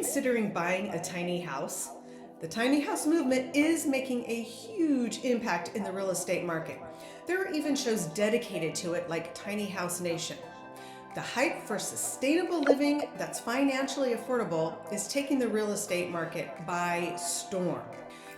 considering buying a tiny house? The tiny house movement is making a huge impact in the real estate market. There are even shows dedicated to it, like Tiny House Nation. The hype for sustainable living that's financially affordable is taking the real estate market by storm.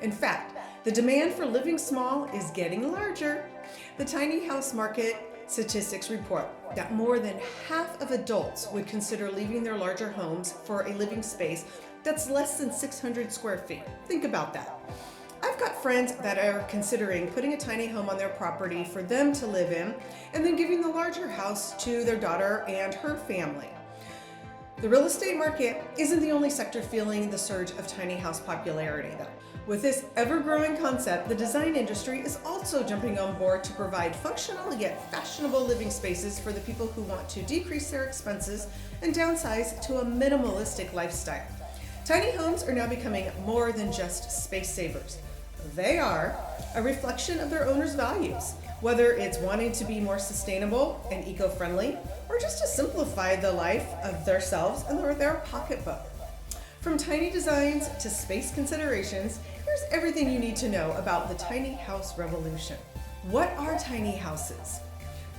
In fact, the demand for living small is getting larger. The tiny house market statistics report that more than half of adults would consider leaving their larger homes for a living space that's less than 600 square feet. Think about that. I've got friends that are considering putting a tiny home on their property for them to live in and then giving the larger house to their daughter and her family. The real estate market isn't the only sector feeling the surge of tiny house popularity, though. With this ever-growing concept, the design industry is also jumping on board to provide functional yet fashionable living spaces for the people who want to decrease their expenses and downsize to a minimalistic lifestyle. Tiny homes are now becoming more than just space savers. They are a reflection of their owners' values, whether it's wanting to be more sustainable and eco-friendly, or just to simplify the life of themselves and their pocketbook. From tiny designs to space considerations, here's everything you need to know about the tiny house revolution. What are tiny houses?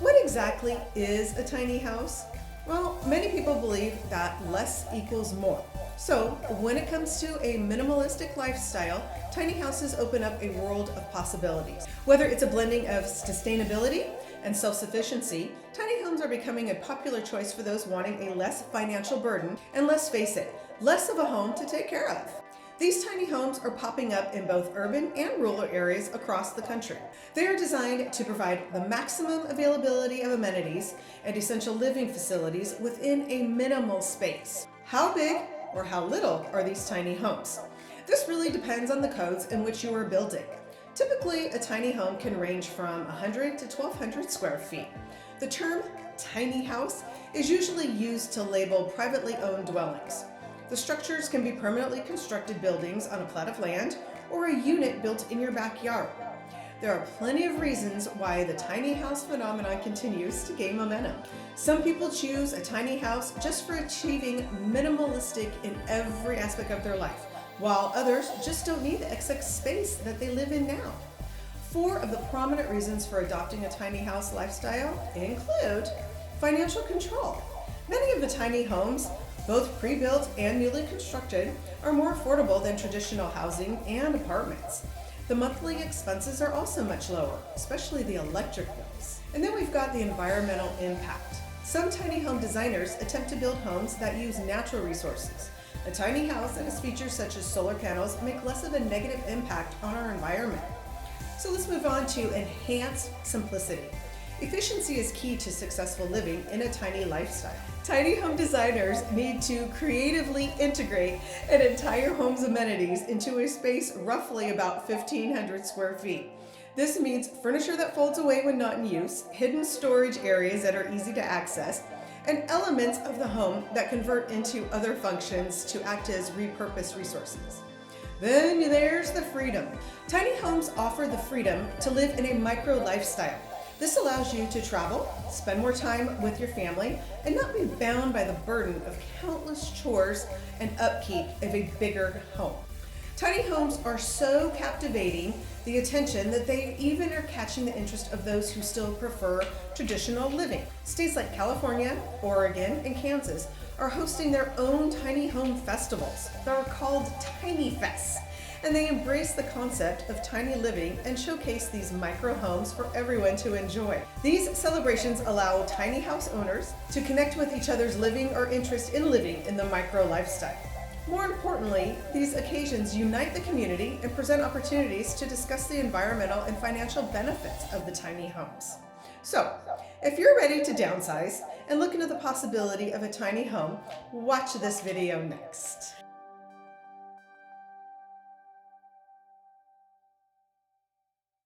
What exactly is a tiny house? Well, many people believe that less equals more. So when it comes to a minimalistic lifestyle, tiny houses open up a world of possibilities. Whether it's a blending of sustainability and self-sufficiency, tiny homes are becoming a popular choice for those wanting a less financial burden and, let's face it, less of a home to take care of. These tiny homes are popping up in both urban and rural areas across the country. They are designed to provide the maximum availability of amenities and essential living facilities within a minimal space. How big or how little are these tiny homes? This really depends on the codes in which you are building. Typically, a tiny home can range from 100 to 1,200 square feet. The term tiny house is usually used to label privately owned dwellings. The structures can be permanently constructed buildings on a plot of land or a unit built in your backyard. There are plenty of reasons why the tiny house phenomenon continues to gain momentum. Some people choose a tiny house just for achieving minimalistic in every aspect of their life, while others just don't need the excess space that they live in now. 4 of the prominent reasons for adopting a tiny house lifestyle include financial control. Many of the tiny homes, both pre-built and newly constructed, are more affordable than traditional housing and apartments. The monthly expenses are also much lower, especially the electric bills. And then we've got the environmental impact. Some tiny home designers attempt to build homes that use natural resources. A tiny house that has features such as solar panels make less of a negative impact on our environment. So let's move on to enhanced simplicity. Efficiency is key to successful living in a tiny lifestyle. Tiny home designers need to creatively integrate an entire home's amenities into a space roughly about 1,500 square feet. This means furniture that folds away when not in use, hidden storage areas that are easy to access, and elements of the home that convert into other functions to act as repurposed resources. Then there's the freedom. Tiny homes offer the freedom to live in a micro lifestyle. This allows you to travel, spend more time with your family, and not be bound by the burden of countless chores and upkeep of a bigger home. Tiny homes are so captivating the attention that they even are catching the interest of those who still prefer traditional living. States like California, Oregon, and Kansas are hosting their own tiny home festivals that are called Tiny Fests, and they embrace the concept of tiny living and showcase these micro homes for everyone to enjoy. These celebrations allow tiny house owners to connect with each other's living or interest in living in the micro lifestyle. More importantly, these occasions unite the community and present opportunities to discuss the environmental and financial benefits of the tiny homes. So, if you're ready to downsize and look into the possibility of a tiny home, watch this video next.